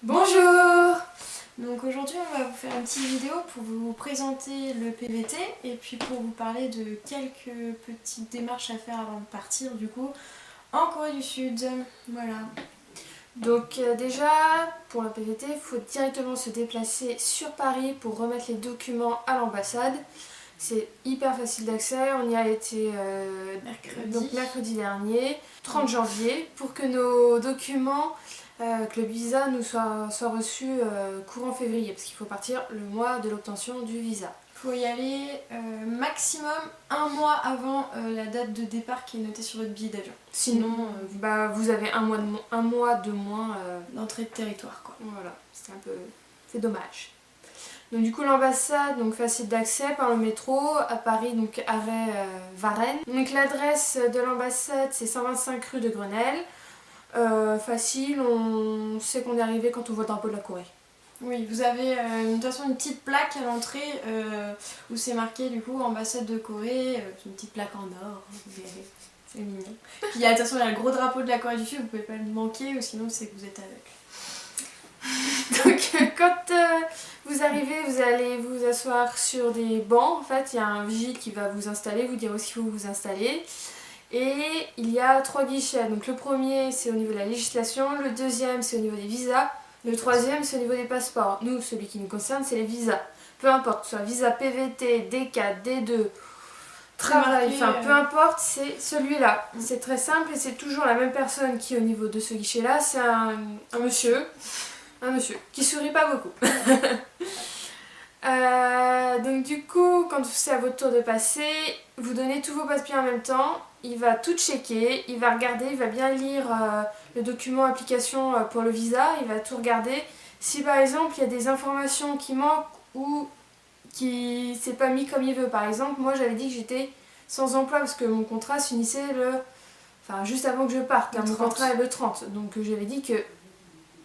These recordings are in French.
Bonjour! Donc aujourd'hui on va vous faire une petite vidéo pour vous présenter le PVT et puis pour vous parler de quelques petites démarches à faire avant de partir du coup en Corée du Sud. Voilà. Donc déjà, pour le PVT, il faut directement se déplacer sur Paris pour remettre les documents à l'ambassade. C'est hyper facile d'accès, on y a été mercredi dernier, 30 janvier, pour que nos documents, que le visa nous soit reçu courant février, parce qu'il faut partir le mois de l'obtention du visa. Il faut y aller maximum un mois avant la date de départ qui est notée sur votre billet d'avion. Sinon, vous avez un mois de moins d'entrée de territoire, quoi. Voilà, c'est dommage. Donc du coup l'ambassade, donc facile d'accès par le métro, à Paris, donc arrêt Varennes. Donc l'adresse de l'ambassade c'est 125 rue de Grenelle. Facile, on sait qu'on est arrivé quand on voit le drapeau de la Corée. Oui, vous avez de toute façon une petite plaque à l'entrée où c'est marqué du coup ambassade de Corée, une petite plaque en or, vous verrez, c'est mignon. Puis de toute façon il y a le gros drapeau de la Corée du Sud, vous pouvez pas le manquer ou sinon c'est que vous êtes aveugle. Donc quand vous arrivez, vous allez vous asseoir sur des bancs. En fait, il y a un vigile qui va vous installer, vous dire où est-ce qu'il faut vous installer. Et il y a 3 guichets. Donc le premier, c'est au niveau de la législation. Le deuxième, c'est au niveau des visas. Le troisième, c'est au niveau des passeports. Nous, celui qui nous concerne, c'est les visas. Peu importe, que ce soit visa PVT, D4, D2, travail, enfin peu importe, c'est celui-là. C'est très simple et c'est toujours la même personne qui est au niveau de ce guichet-là. C'est un monsieur. Un monsieur qui sourit pas beaucoup. Donc du coup, quand c'est à votre tour de passer, vous donnez tous vos papiers en même temps. Il va tout checker, il va regarder, il va bien lire le document application pour le visa. Il va tout regarder. Si par exemple il y a des informations qui manquent ou qui s'est pas mis comme il veut. Par exemple, moi j'avais dit que j'étais sans emploi parce que mon contrat s'unissait juste avant que je parte. Mon contrat est le 30. Donc j'avais dit que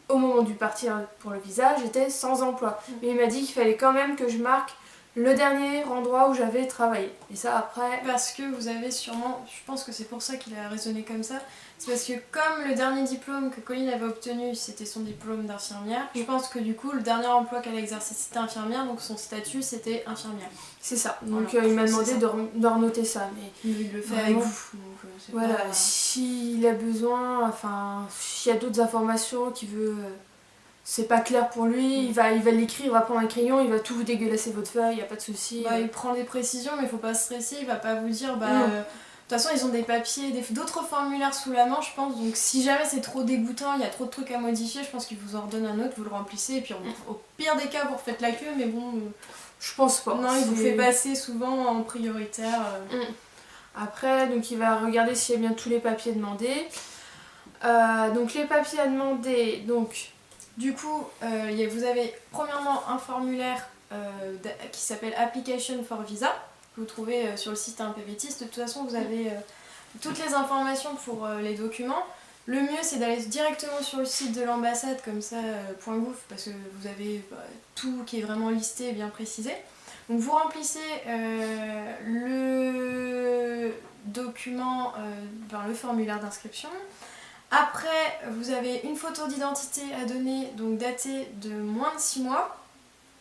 au moment du partir pour le visa, j'étais sans emploi. Mais il m'a dit qu'il fallait quand même que je marque le dernier endroit où j'avais travaillé. Et ça après... Parce que vous avez sûrement, je pense que c'est pour ça qu'il a raisonné comme ça, c'est parce que comme le dernier diplôme que Colline avait obtenu, c'était son diplôme d'infirmière, je pense que du coup le dernier emploi qu'elle a exercé c'était infirmière, donc son statut c'était infirmière. C'est ça, donc voilà, il m'a demandé de renoter ça. Mais il le fait avec vous. Voilà, s'il a besoin, s'il y a d'autres informations qu'il veut... c'est pas clair pour lui, il va l'écrire, il va prendre un crayon, il va tout vous dégueulasser votre feuille, il n'y a pas de souci. Il prend des précisions, mais il faut pas stresser, il va pas vous dire, de toute façon ils ont des papiers, d'autres formulaires sous la main je pense, donc si jamais c'est trop dégoûtant, il y a trop de trucs à modifier, je pense qu'il vous en redonne un autre, vous le remplissez, et puis au pire des cas vous refaites la queue, mais bon... je pense pas. Non, il vous fait passer souvent en prioritaire. Après, donc il va regarder s'il y a bien tous les papiers demandés. Donc les papiers à demander, donc... Du coup, vous avez premièrement un formulaire qui s'appelle Application for Visa, que vous trouvez sur le site PVTiste. De toute façon, vous avez toutes les informations pour les documents. Le mieux, c'est d'aller directement sur le site de l'ambassade, comme ça, .gouv, parce que vous avez tout qui est vraiment listé et bien précisé. Donc vous remplissez le document, le formulaire d'inscription. Après, vous avez une photo d'identité à donner, donc datée de moins de 6 mois.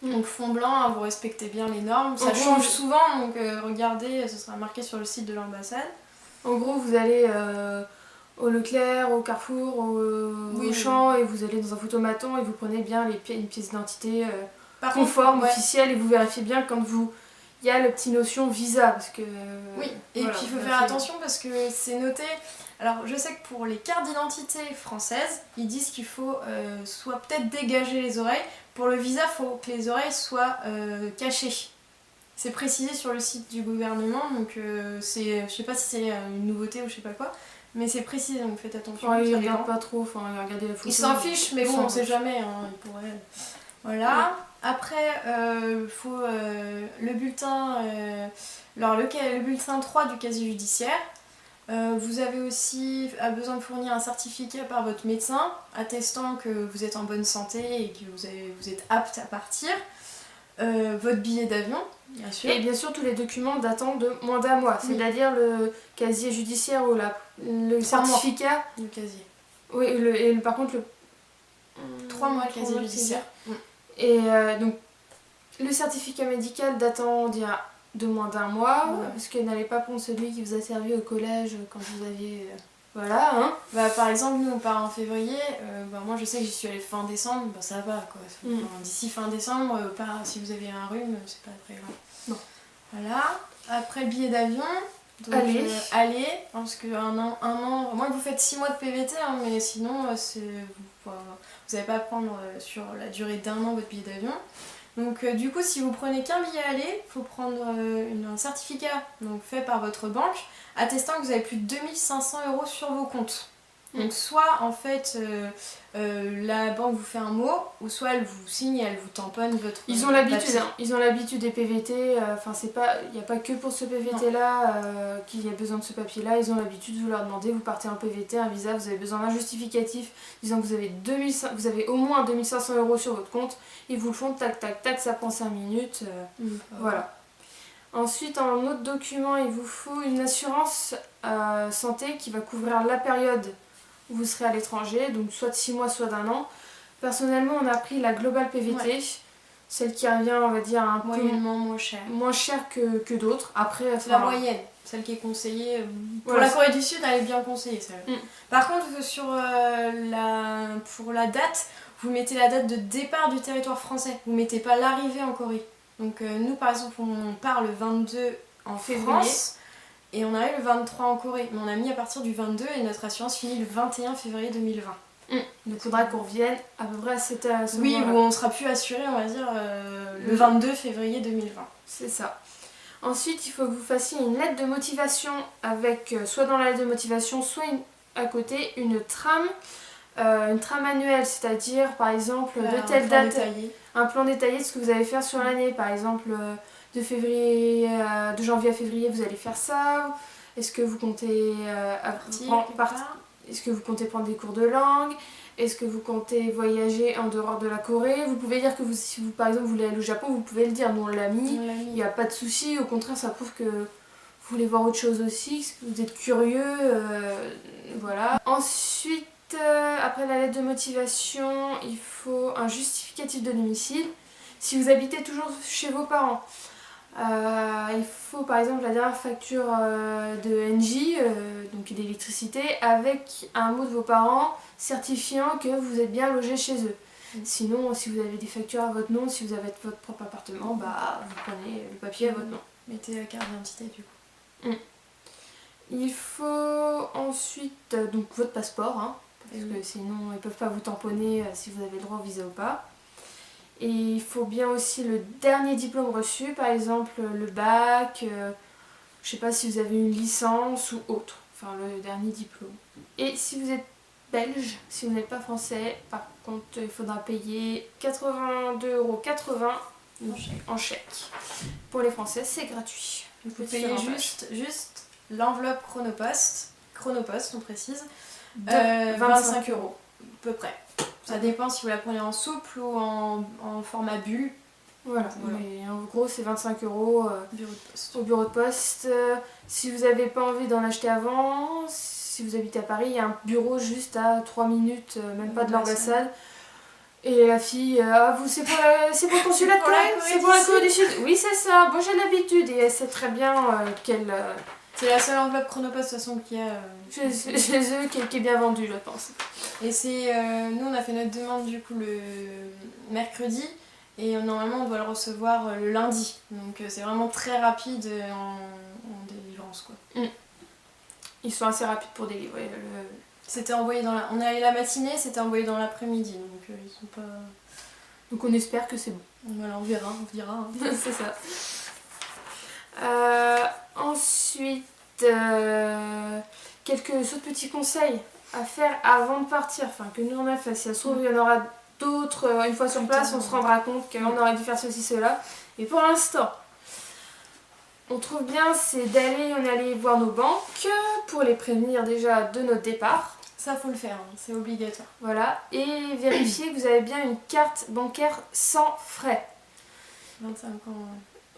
Donc fond blanc, vous respectez bien les normes. Ça change souvent, donc regardez, ce sera marqué sur le site de l'ambassade. En gros, vous allez au Leclerc, au Carrefour, au Auchan, et vous allez dans un photomaton et vous prenez bien une pièce d'identité conforme, officielle, et vous vérifiez bien quand il y a le petit notion visa. Parce que, oui, et puis il faut faire attention parce que c'est noté... Alors je sais que pour les cartes d'identité françaises, ils disent qu'il faut soit peut-être dégager les oreilles. Pour le visa, il faut que les oreilles soient cachées. C'est précisé sur le site du gouvernement, donc je sais pas si c'est une nouveauté ou je sais pas quoi, mais c'est précisé, donc faites attention. Ils regardent pas trop, regardez la photo. Ils s'en fichent, mais bon, on sait jamais, ils pourraient... Voilà. Ouais. Après, il faut le bulletin, le bulletin 3 du casier judiciaire. Vous avez aussi besoin de fournir un certificat par votre médecin attestant que vous êtes en bonne santé et que vous êtes apte à partir. Votre billet d'avion, bien sûr. Et bien sûr tous les documents datant de moins d'un mois, c'est-à-dire le casier judiciaire ou le certificat. Le casier. Oui, par contre le 3 3 mois le casier judiciaire. Et donc, le certificat médical datant de moins d'un mois, parce que n'allez pas prendre celui qui vous a servi au collège quand vous aviez... voilà, hein. Par exemple, nous on part en février, moi je sais que j'y suis allée fin décembre, ça va quoi. D'ici fin décembre, si vous avez un rhume, c'est pas très grave. Non. Voilà, après billet d'avion, donc aller, parce que un an, moi vous faites 6 mois de PVT, hein, mais sinon vous n'allez pas prendre sur la durée d'un an votre billet d'avion. Donc du coup si vous prenez qu'un billet aller, il faut prendre un certificat donc, fait par votre banque attestant que vous avez plus de 2500 € sur vos comptes. Donc soit en fait la banque vous fait un mot, ou soit elle vous signe et elle vous tamponne votre Ils ont l'habitude, hein. Ils ont l'habitude des PVT, il n'y a pas que pour ce PVT là qu'il y a besoin de ce papier là, ils ont l'habitude, vous leur demandez, vous partez en PVT, un visa, vous avez besoin d'un justificatif disant que vous avez au moins 2500 € sur votre compte, ils vous le font tac tac tac, ça prend 5 minutes, voilà. Ensuite, en autre document, il vous faut une assurance santé qui va couvrir la période où vous serez à l'étranger, donc soit de 6 mois, soit d'un an. Personnellement, on a pris la Global PVT, celle qui revient, on va dire, un peu moins cher que d'autres. Après, c'est la moyenne, celle qui est conseillée. Pour la Corée du Sud, elle est bien conseillée, celle-là. Par contre, pour la date, vous mettez la date de départ du territoire français. Vous mettez pas l'arrivée en Corée. Donc nous par exemple on part le 22 en France et on arrive le 23 en Corée. Mais on a mis à partir du 22 et notre assurance finit le 21 février 2020. Donc il faudra qu'on revienne à peu près à ce oui, où on sera plus assuré on va dire le 22 février 2020. C'est ça. Ensuite il faut que vous fassiez une lettre de motivation avec soit dans la lettre de motivation soit à côté une trame annuelle, c'est-à-dire par exemple de telle date détaillé. Un plan détaillé de ce que vous allez faire sur l'année, par exemple de janvier à février vous allez faire ça, est-ce que vous comptez est-ce que vous comptez prendre des cours de langue, est-ce que vous comptez voyager en dehors de la Corée, vous pouvez dire que si vous par exemple vous voulez aller au Japon, vous pouvez le dire, nous on l'a mis, il n'y a pas de souci, au contraire ça prouve que vous voulez voir autre chose aussi, que vous êtes curieux, voilà. Ensuite, après la lettre de motivation, il faut un justificatif de domicile. Si vous habitez toujours chez vos parents, il faut par exemple la dernière facture de NJ, donc d'électricité, avec un mot de vos parents certifiant que vous êtes bien logé chez eux. Sinon, si vous avez des factures à votre nom, si vous avez votre propre appartement, vous prenez le papier à votre nom. Mettez la carte d'identité du coup. Il faut ensuite donc votre passeport, hein, parce que sinon ils ne peuvent pas vous tamponner si vous avez le droit au visa ou pas. Et il faut bien aussi le dernier diplôme reçu, par exemple le bac, je ne sais pas si vous avez une licence ou autre, enfin le dernier diplôme. Et si vous êtes belge, si vous n'êtes pas français, par contre il faudra payer 82,80 € en chèque. Pour les Français c'est gratuit. Vous payez juste l'enveloppe Chronopost on précise, 25 € à peu près. Ça dépend si vous la prenez en souple ou en format bulle. Voilà. Mais en gros c'est 25 € au bureau de poste. Si vous n'avez pas envie d'en acheter avant, si vous habitez à Paris, il y a un bureau juste à 3 minutes, même pas de l'ambassade. Et la fille, c'est pour le consulat de Corée, c'est pour la Corée du Sud. Oui c'est ça, bon j'ai l'habitude et elle sait très bien qu'elle... C'est la seule enveloppe Chronopost de toute façon qu'il y a chez eux qui est bien vendue, je pense. Et nous on a fait notre demande du coup le mercredi et normalement on doit le recevoir le lundi. Donc c'est vraiment très rapide en délivrance quoi. Ils sont assez rapides pour délivrer. C'était envoyé on est allé la matinée, c'était envoyé dans l'après-midi donc ils sont pas... Donc on espère que c'est bon. Voilà, on verra, on vous dira. Hein. C'est ça. Ensuite, quelques autres petits conseils à faire avant de partir, enfin que nous on a fait. Si ça se trouve, il y en aura d'autres une fois sur place, on se rendra compte qu'on aurait dû faire ceci, cela. Et pour l'instant, on trouve bien, c'est on est allé voir nos banques pour les prévenir déjà de notre départ. Ça faut le faire, hein, c'est obligatoire. Voilà, et vérifier que vous avez bien une carte bancaire sans frais. 25 ans.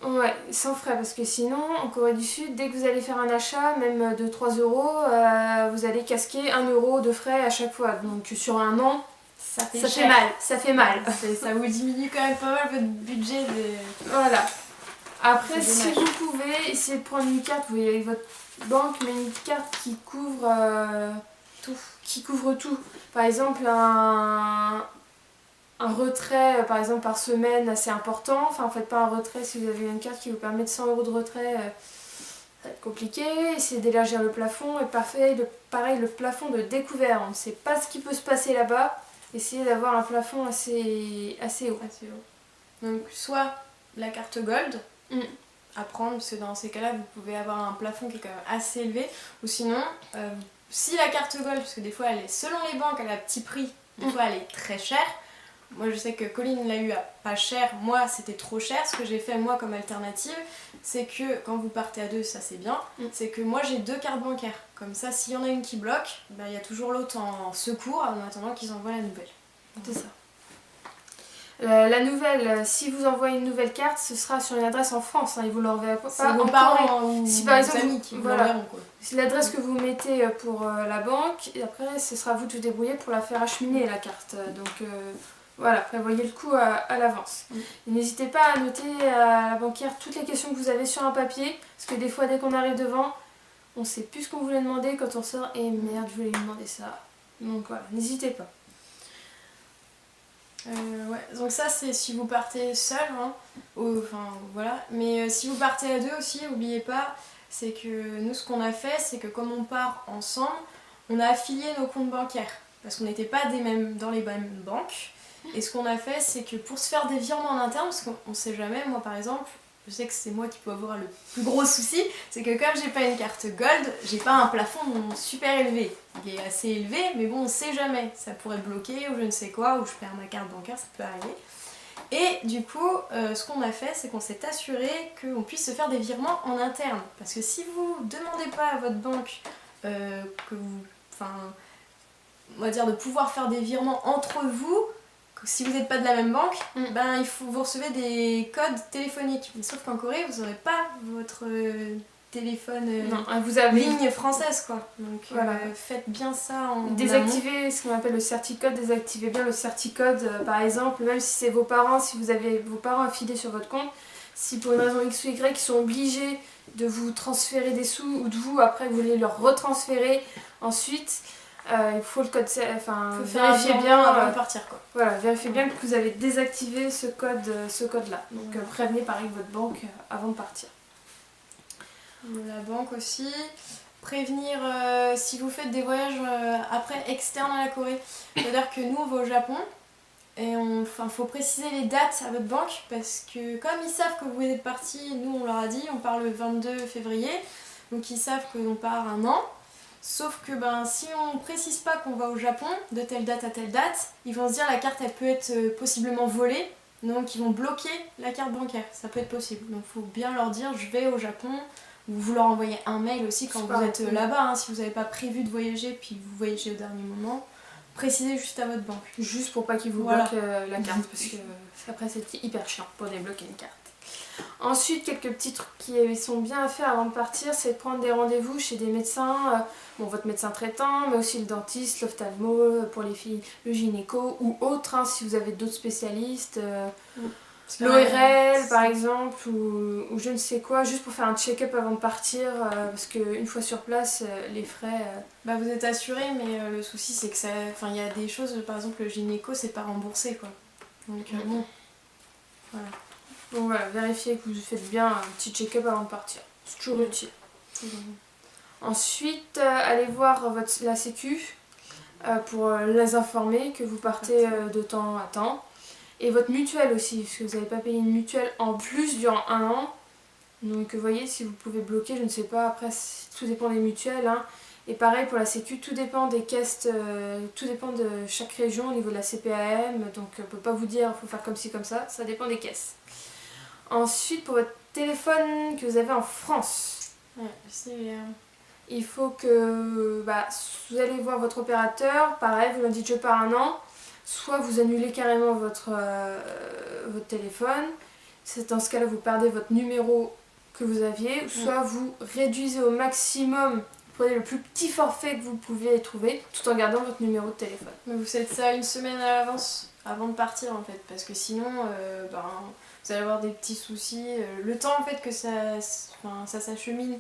Ouais, sans frais, parce que sinon, en Corée du Sud, dès que vous allez faire un achat, même de 3 €, vous allez casquer 1 € de frais à chaque fois. Donc sur un an, ça fait Ça cher. fait mal, ça fait mal. Ça vous diminue quand même pas mal votre budget de... Voilà. Après, C'est si dommage. vous pouvez, essayez de prendre une carte, vous voyez, avec votre banque, mais une carte qui couvre Tout. qui couvre tout. Par exemple, un retrait, par exemple, par semaine assez important. Enfin, faites pas un retrait si vous avez une carte qui vous permet de 100 € de retrait. Ça va être compliqué. Essayez d'élargir le plafond. Et pareil, le plafond de découvert. On ne sait pas ce qui peut se passer là-bas. Essayez d'avoir un plafond assez haut. Assez haut. Donc soit la carte gold Mm. à prendre, parce que dans ces cas-là, vous pouvez avoir un plafond qui est quand même assez élevé. Ou sinon, si la carte gold, parce que des fois, elle est selon les banques, elle a petit prix, des fois, elle est très chère. Moi, je sais que Colline l'a eu à pas cher. Moi, c'était trop cher. Ce que j'ai fait, moi, comme alternative, c'est que quand vous partez à deux, ça c'est bien, c'est que moi, j'ai 2 cartes bancaires. Comme ça, s'il y en a une qui bloque, bah, il y a toujours l'autre en secours en attendant qu'ils envoient la nouvelle. C'est ça. La nouvelle, si vous envoyez une nouvelle carte, ce sera sur une adresse en France. Hein, ils vous l'enverront pas C'est en vos Corée. parents ou Si par vos exemple, amis qui vous voilà. l'enverront, quoi. C'est l'adresse que vous mettez pour la banque et après ce sera à vous de vous débrouiller pour la faire acheminer la carte. Donc voilà, prévoyez le coup à l'avance. Et n'hésitez pas à noter à la banquière toutes les questions que vous avez sur un papier parce que des fois dès qu'on arrive devant, on sait plus ce qu'on voulait demander quand on sort et merde je voulais lui demander ça. Donc voilà, n'hésitez pas. Ouais. Donc ça c'est si vous partez seul, hein, enfin voilà. Mais si vous partez à deux aussi, n'oubliez pas, c'est que nous ce qu'on a fait, c'est que comme on part ensemble, on a affilié nos comptes bancaires parce qu'on n'était pas dans les mêmes banques. Et ce qu'on a fait, c'est que pour se faire des virements en interne, parce qu'on sait jamais, moi par exemple, je sais que c'est moi qui peux avoir le plus gros souci, c'est que comme j'ai pas une carte gold, j'ai pas un plafond super élevé. Il est assez élevé, mais bon, on sait jamais. Ça pourrait bloquer ou je ne sais quoi, ou je perds ma carte bancaire, ça peut arriver. Et du coup, ce qu'on a fait, c'est qu'on s'est assuré qu'on puisse se faire des virements en interne. Parce que si vous demandez pas à votre banque on va dire de pouvoir faire des virements entre vous, si vous n'êtes pas de la même banque, ben vous recevez des codes téléphoniques. Mais sauf qu'en Corée, vous n'aurez pas votre téléphone Non, vous avez ligne française quoi. Donc voilà. Faites bien ça en désactivez ce qu'on appelle le certicode, désactivez bien le certicode par exemple, même si c'est vos parents, si vous avez vos parents affiliés sur votre compte, si pour une raison X ou Y ils sont obligés de vous transférer des sous ou de vous après vous voulez leur retransférer ensuite, il faut le code, enfin vérifiez bien avant de partir quoi. Voilà, vérifiez bien que vous avez désactivé ce code là. Donc prévenez pareil votre banque avant de partir. La banque aussi. Prévenir si vous faites des voyages après externes à la Corée. C'est-à-dire que nous on va au Japon et faut préciser les dates à votre banque parce que comme ils savent que vous êtes parti, nous on leur a dit on part le 22 février, donc ils savent qu'on part un an. Sauf que si on précise pas qu'on va au Japon de telle date à telle date, ils vont se dire la carte elle peut être possiblement volée, donc ils vont bloquer la carte bancaire, ça peut être possible. Donc il faut bien leur dire je vais au Japon, ou vous leur envoyez un mail aussi quand vous êtes là-bas, hein, si vous n'avez pas prévu de voyager puis vous voyagez au dernier moment, précisez juste à votre banque. Juste pour pas qu'ils vous bloquent la carte, parce que après c'est hyper chiant pour débloquer une carte. Ensuite, quelques petits trucs qui sont bien à faire avant de partir, c'est de prendre des rendez-vous chez des médecins, votre médecin traitant, mais aussi le dentiste, l'ophtalmo, pour les filles, le gynéco ou autre, hein, si vous avez d'autres spécialistes, l'ORL par exemple, ou je ne sais quoi, juste pour faire un check-up avant de partir, parce qu'une fois sur place, les frais... vous êtes assuré, mais le souci c'est que il y a des choses, par exemple le gynéco, c'est pas remboursé quoi. Donc bon, voilà. Donc voilà, vérifiez que vous faites bien un petit check-up avant de partir. C'est toujours utile. Ensuite, allez voir la sécu pour les informer que vous partez de temps à temps. Et votre mutuelle aussi, parce que vous n'avez pas payé une mutuelle en plus durant un an. Donc vous voyez, si vous pouvez bloquer, je ne sais pas, après tout dépend des mutuelles. Hein. Et pareil pour la sécu, tout dépend des caisses, tout dépend de chaque région au niveau de la CPAM. Donc on ne peut pas vous dire il faut faire comme ci, comme ça dépend des caisses. Ensuite, pour votre téléphone que vous avez en France, il faut que vous allez voir votre opérateur, pareil, vous leur dites je pars un an, soit vous annulez carrément votre téléphone, dans ce cas-là vous perdez votre numéro que vous aviez, soit vous réduisez au maximum prenez le plus petit forfait que vous pouvez trouver tout en gardant votre numéro de téléphone. Mais vous faites ça une semaine à l'avance avant de partir en fait, parce que sinon vous allez avoir des petits soucis. Le temps en fait que ça s'achemine,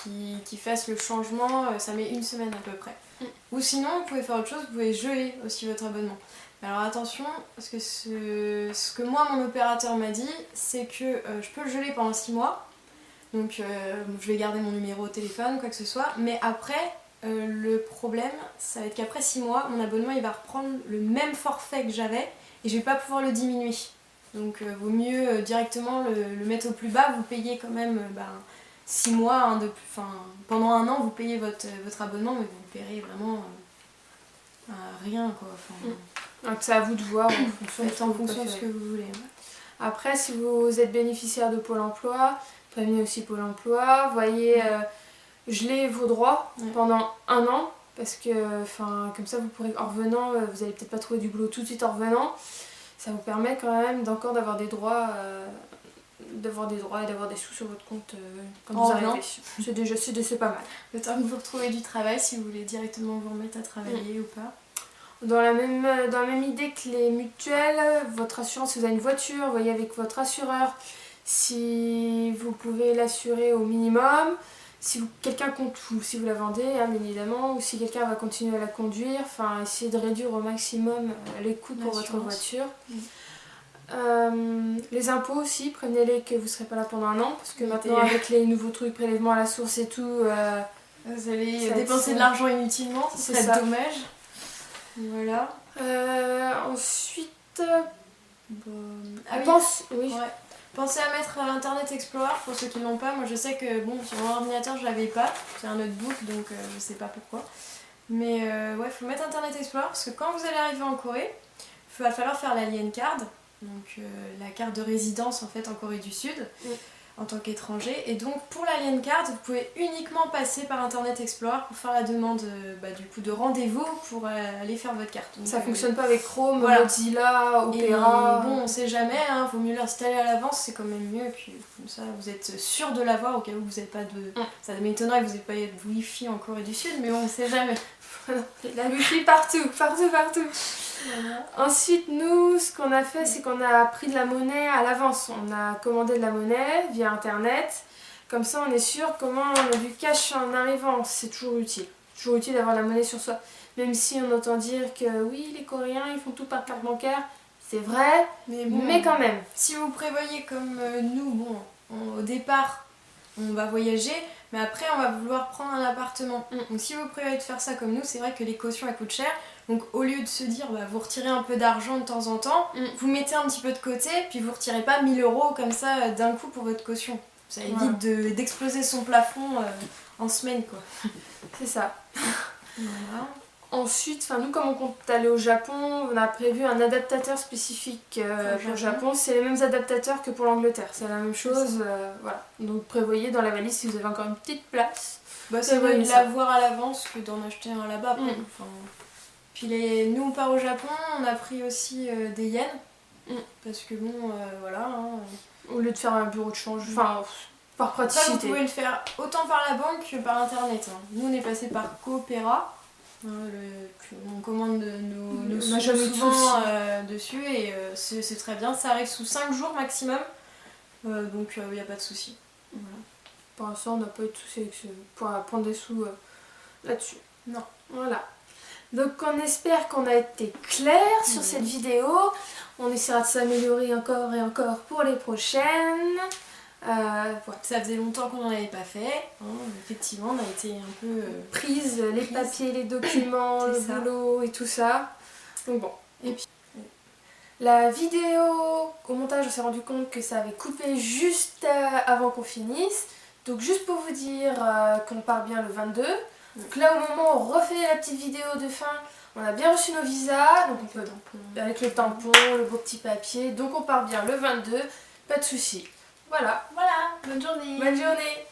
qui fasse le changement, ça met une semaine à peu près. Ou sinon vous pouvez faire autre chose, vous pouvez geler aussi votre abonnement. Mais alors attention, parce que ce que moi mon opérateur m'a dit, c'est que je peux le geler pendant 6 mois. Donc je vais garder mon numéro au téléphone, quoi que ce soit. Mais après, le problème, ça va être qu'après 6 mois, mon abonnement il va reprendre le même forfait que j'avais et je vais pas pouvoir le diminuer. Donc vaut mieux directement le mettre au plus bas. Vous payez quand même 6 mois, pendant un an, vous payez votre abonnement, mais vous paierez vraiment rien, quoi. Donc c'est à vous de voir En fonction de ce que vous voulez. Ouais. Après, si vous êtes bénéficiaire de Pôle emploi, prévenez aussi Pôle emploi, voyez, gelez vos droits pendant un an, parce que comme ça vous pourrez, en revenant, vous allez peut-être pas trouver du boulot tout de suite en revenant, ça vous permet quand même d'encore d'avoir des droits, et d'avoir des sous sur votre compte quand vous arrivez. C'est pas mal. Le temps que vous retrouvez du travail, si vous voulez directement vous remettre à travailler ou pas. Dans la même idée que les mutuelles, votre assurance, si vous avez une voiture, voyez avec votre assureur si vous pouvez l'assurer au minimum, si quelqu'un compte, ou si vous la vendez, bien évidemment, ou si quelqu'un va continuer à la conduire, essayez de réduire au maximum les coûts pour votre voiture. Les impôts aussi, prévenez-les que vous ne serez pas là pendant un an, parce que maintenant avec les nouveaux trucs, prélèvements à la source et tout, vous allez dépenser de l'argent inutilement, ce serait dommage. Voilà. Ensuite, pensez à mettre Internet Explorer pour ceux qui n'ont pas. Moi je sais que sur mon ordinateur je l'avais pas, c'est un notebook donc je sais pas pourquoi. Mais faut mettre Internet Explorer parce que quand vous allez arriver en Corée, il va falloir faire l'Alien Card, donc la carte de résidence en fait en Corée du Sud. En tant qu'étranger, et donc pour l'Alien Card vous pouvez uniquement passer par Internet Explorer pour faire la demande de rendez-vous pour aller faire votre carte. Donc, ça fonctionne pas avec Chrome, Mozilla, Opera. Et on sait jamais, vaut mieux l'installer à l'avance, c'est quand même mieux, et puis comme ça vous êtes sûr de l'avoir au cas où vous n'avez pas de... Ça m'étonnerait que vous n'ayez pas de Wi-Fi en Corée du Sud, mais on sait jamais. La Wi-Fi partout. Voilà. Ensuite, nous, ce qu'on a fait, c'est qu'on a pris de la monnaie à l'avance. On a commandé de la monnaie via Internet. Comme ça, on est sûr comment on a du cash en arrivant. C'est toujours utile. Toujours utile d'avoir la monnaie sur soi. Même si on entend dire que oui, les Coréens, ils font tout par carte bancaire. C'est vrai, mais quand même. Si vous prévoyez comme nous, au départ, on va voyager, mais après on va vouloir prendre un appartement. Donc si vous prévoyez de faire ça comme nous, c'est vrai que les cautions elles coûtent cher. Donc au lieu de se dire vous retirez un peu d'argent de temps en temps, vous mettez un petit peu de côté, puis vous retirez pas 1000 € comme ça d'un coup pour votre caution. Ça évite d'exploser son plafond en semaine, quoi. C'est ça. Voilà. Ensuite, nous comme on compte aller au Japon, on a prévu un adaptateur spécifique pour le Japon. C'est les mêmes adaptateurs que pour l'Angleterre, c'est la même chose. Voilà. Donc prévoyez dans la valise si vous avez encore une petite place. C'est mieux de l'avoir à l'avance que d'en acheter un là-bas. Puis nous on part au Japon, on a pris aussi des yens. Parce que au lieu de faire un bureau de change, par praticité. Ça, vous pouvez le faire autant par la banque que par internet. Nous on est passé par Coopera. On commande nos sous souvent dessus et c'est très bien. Ça arrive sous 5 jours maximum. Donc il n'y a pas de souci. Voilà. Pour l'instant on n'a pas eu de souci pour prendre des sous là-dessus. Non. Voilà. Donc on espère qu'on a été clair sur cette vidéo. On essaiera de s'améliorer encore et encore pour les prochaines. Ça faisait longtemps qu'on n'en avait pas fait. Effectivement, on a été un peu prise, les papiers, les documents, le boulot et tout ça. Donc bon. Et puis la vidéo au montage, on s'est rendu compte que ça avait coupé juste avant qu'on finisse. Donc juste pour vous dire qu'on part bien le 22. Donc là au moment où on refait la petite vidéo de fin, on a bien reçu nos visas, donc avec le tampon, le beau petit papier, donc on part bien le 22, pas de soucis. Voilà. Bonne journée. Bonne journée.